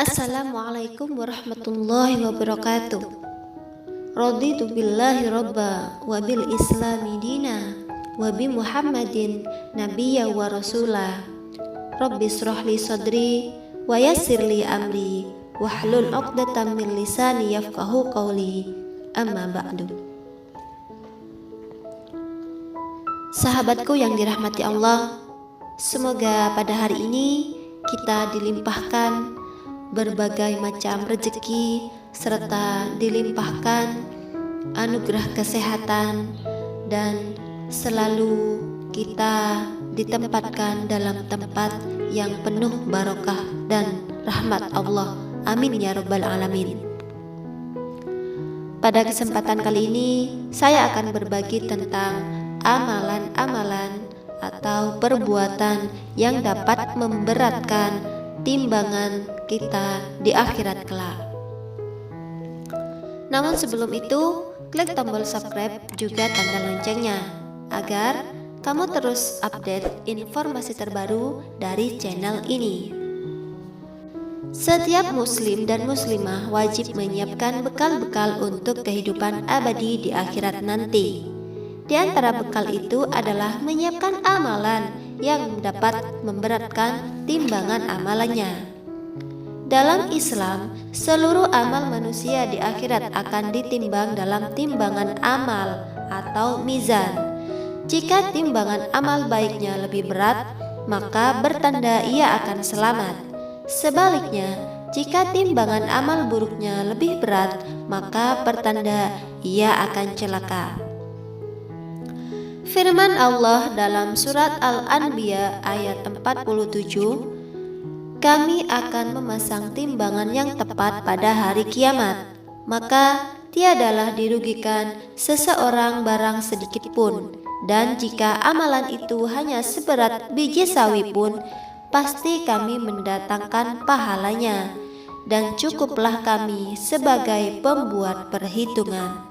Assalamualaikum warahmatullahi wabarakatuh. Raditu billahi robba wa bil islami dina wa bi Muhammadin nabiyya wa rasula. Rabbi shrahli sadri wa yassirli amri wahlul 'uqdatam min lisani yafqahu qawli. Amma ba'du. Sahabatku yang dirahmati Allah, semoga pada hari ini kita dilimpahkan berbagai macam rezeki serta dilimpahkan anugerah kesehatan dan selalu kita ditempatkan dalam tempat yang penuh barokah dan rahmat Allah. Amin ya rabbal alamin. Pada kesempatan kali ini saya akan berbagi tentang amalan-amalan atau perbuatan yang dapat memberatkan timbangan kita di akhirat kelak. Namun sebelum itu, klik tombol subscribe juga tanda loncengnya agar kamu terus update informasi terbaru dari channel ini. Setiap muslim dan muslimah wajib menyiapkan bekal-bekal untuk kehidupan abadi di akhirat nanti. Di antara bekal itu adalah menyiapkan amalan yang dapat memberatkan timbangan amalannya. Dalam Islam, seluruh amal manusia di akhirat akan ditimbang dalam timbangan amal atau mizan. Jika timbangan amal baiknya lebih berat, maka bertanda ia akan selamat. Sebaliknya, jika timbangan amal buruknya lebih berat, maka pertanda ia akan celaka. Firman Allah dalam surat Al-Anbiya ayat 47, "Kami akan memasang timbangan yang tepat pada hari kiamat, maka tiadalah dirugikan seseorang barang sedikit pun, dan jika amalan itu hanya seberat biji sawi pun, pasti kami mendatangkan pahalanya, dan cukuplah kami sebagai pembuat perhitungan."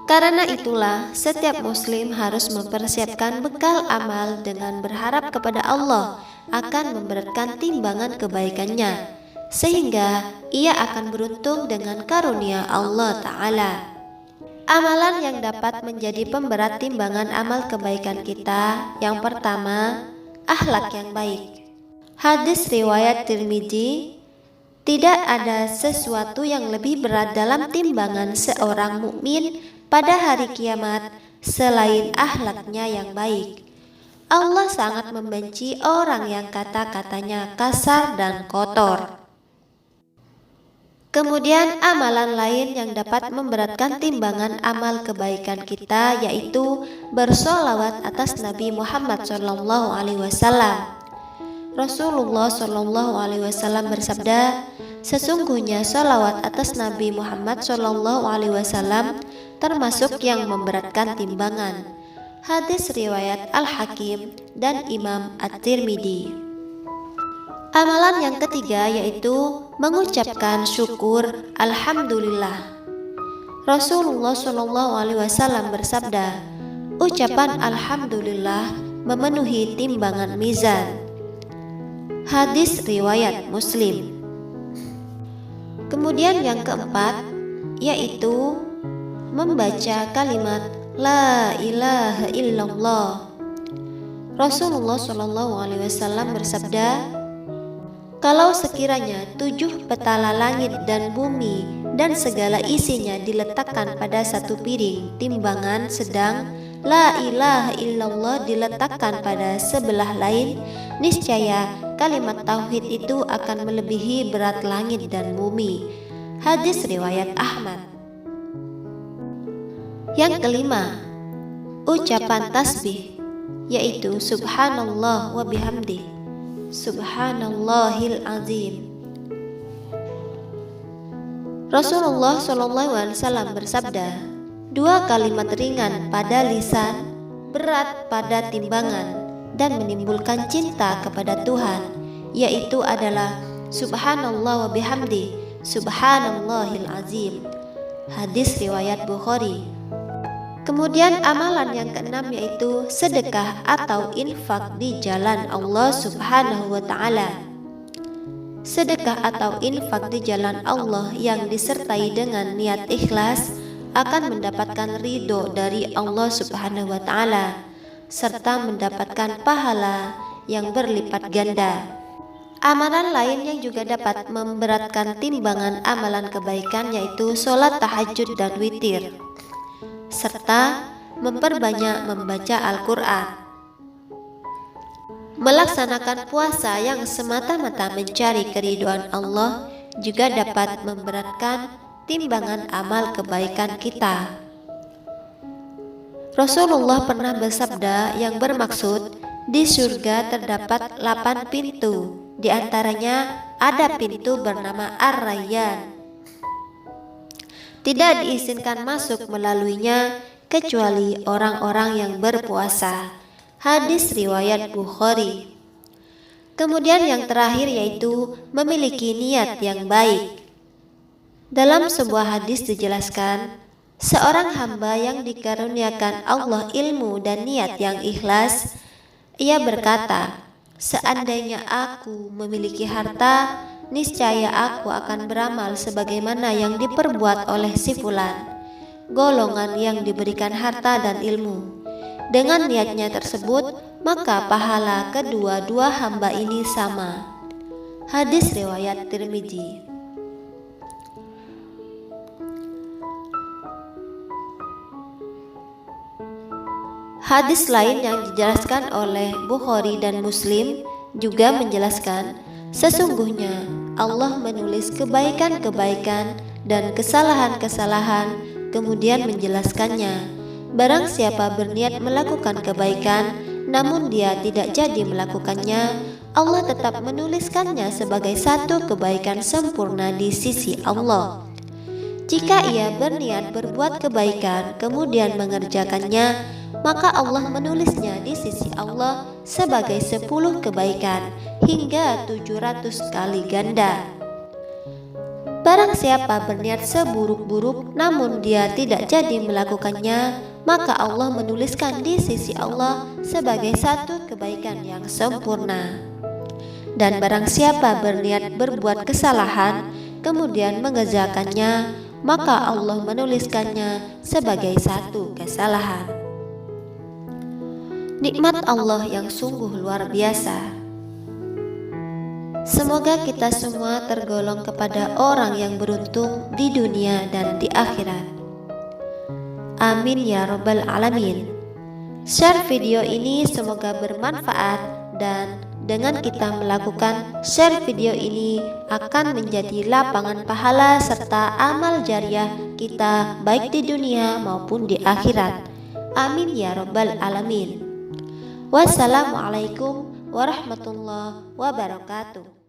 Karena itulah setiap muslim harus mempersiapkan bekal amal dengan berharap kepada Allah akan memberatkan timbangan kebaikannya, sehingga ia akan beruntung dengan karunia Allah Ta'ala. Amalan yang dapat menjadi pemberat timbangan amal kebaikan kita, yang pertama, akhlak yang baik. Hadis riwayat Tirmidzi, tidak ada sesuatu yang lebih berat dalam timbangan seorang mukmin pada hari kiamat selain akhlaknya yang baik. Allah sangat membenci orang yang kata-katanya kasar dan kotor. Kemudian amalan lain yang dapat memberatkan timbangan amal kebaikan kita yaitu bersolawat atas Nabi Muhammad SAW. Rasulullah SAW bersabda, "Sesungguhnya solawat atas Nabi Muhammad SAW termasuk yang memberatkan timbangan." Hadis riwayat Al-Hakim dan Imam At-Tirmidzi. Amalan yang ketiga yaitu mengucapkan syukur Alhamdulillah. Rasulullah SAW bersabda, "Ucapan Alhamdulillah memenuhi timbangan mizan." Hadis riwayat Muslim. Kemudian yang keempat yaitu membaca kalimat La ilaha illallah. Rasulullah SAW bersabda, "Kalau sekiranya 7 petala langit dan bumi dan segala isinya diletakkan pada satu piring timbangan, sedang La ilaha illallah diletakkan pada sebelah lain, niscaya kalimat tauhid itu akan melebihi berat langit dan bumi." Hadis riwayat Ahmad. Yang kelima, ucapan tasbih, yaitu Subhanallah wa bihamdi, Subhanallahil azim. Rasulullah SAW bersabda, "Dua kalimat ringan pada lisan, berat pada timbangan, dan menimbulkan cinta kepada Tuhan, yaitu adalah Subhanallah wa bihamdi, Subhanallahil azim." Hadis riwayat Bukhari. Kemudian amalan yang keenam yaitu sedekah atau infak di jalan Allah Subhanahu wa Ta'ala. Sedekah atau infak di jalan Allah yang disertai dengan niat ikhlas akan mendapatkan ridho dari Allah Subhanahu wa Ta'ala, serta mendapatkan pahala yang berlipat ganda. Amalan lain yang juga dapat memberatkan timbangan amalan kebaikan yaitu sholat tahajud dan witir, serta memperbanyak membaca Al-Quran. Melaksanakan puasa yang semata-mata mencari keridhaan Allah juga dapat memberatkan timbangan amal kebaikan kita. Rasulullah pernah bersabda yang bermaksud di surga terdapat 8 pintu, di antaranya ada pintu bernama Ar-Rayyan. Tidak diizinkan masuk melaluinya kecuali orang-orang yang berpuasa. Hadis riwayat Bukhari. Kemudian yang terakhir yaitu memiliki niat yang baik. Dalam sebuah hadis dijelaskan, seorang hamba yang dikaruniakan Allah ilmu dan niat yang ikhlas, ia berkata, seandainya aku memiliki harta, niscaya aku akan beramal sebagaimana yang diperbuat oleh si fulan, golongan yang diberikan harta dan ilmu. Dengan niatnya tersebut, maka pahala kedua-dua hamba ini sama. Hadis riwayat Tirmidzi. Hadis lain yang dijelaskan oleh Bukhari dan Muslim juga menjelaskan, sesungguhnya Allah menulis kebaikan-kebaikan dan kesalahan-kesalahan, kemudian menjelaskannya. Barang siapa berniat melakukan kebaikan, namun dia tidak jadi melakukannya, Allah tetap menuliskannya sebagai satu kebaikan sempurna di sisi Allah. Jika ia berniat berbuat kebaikan, kemudian mengerjakannya, maka Allah menulisnya di sisi Allah sebagai 10 kebaikan hingga 700 kali ganda. Barang siapa berniat seburuk-buruk namun dia tidak jadi melakukannya, maka Allah menuliskan di sisi Allah sebagai satu kebaikan yang sempurna. Dan barang siapa berniat berbuat kesalahan kemudian mengerjakannya, maka Allah menuliskannya sebagai satu kesalahan. Nikmat Allah yang sungguh luar biasa. Semoga kita semua tergolong kepada orang yang beruntung di dunia dan di akhirat. Amin ya Rabbal Alamin. Share video ini semoga bermanfaat, dan dengan kita melakukan share video ini akan menjadi lapangan pahala serta amal jariah kita baik di dunia maupun di akhirat. Amin ya Rabbal Alamin. Wassalamualaikum warahmatullahi wabarakatuh.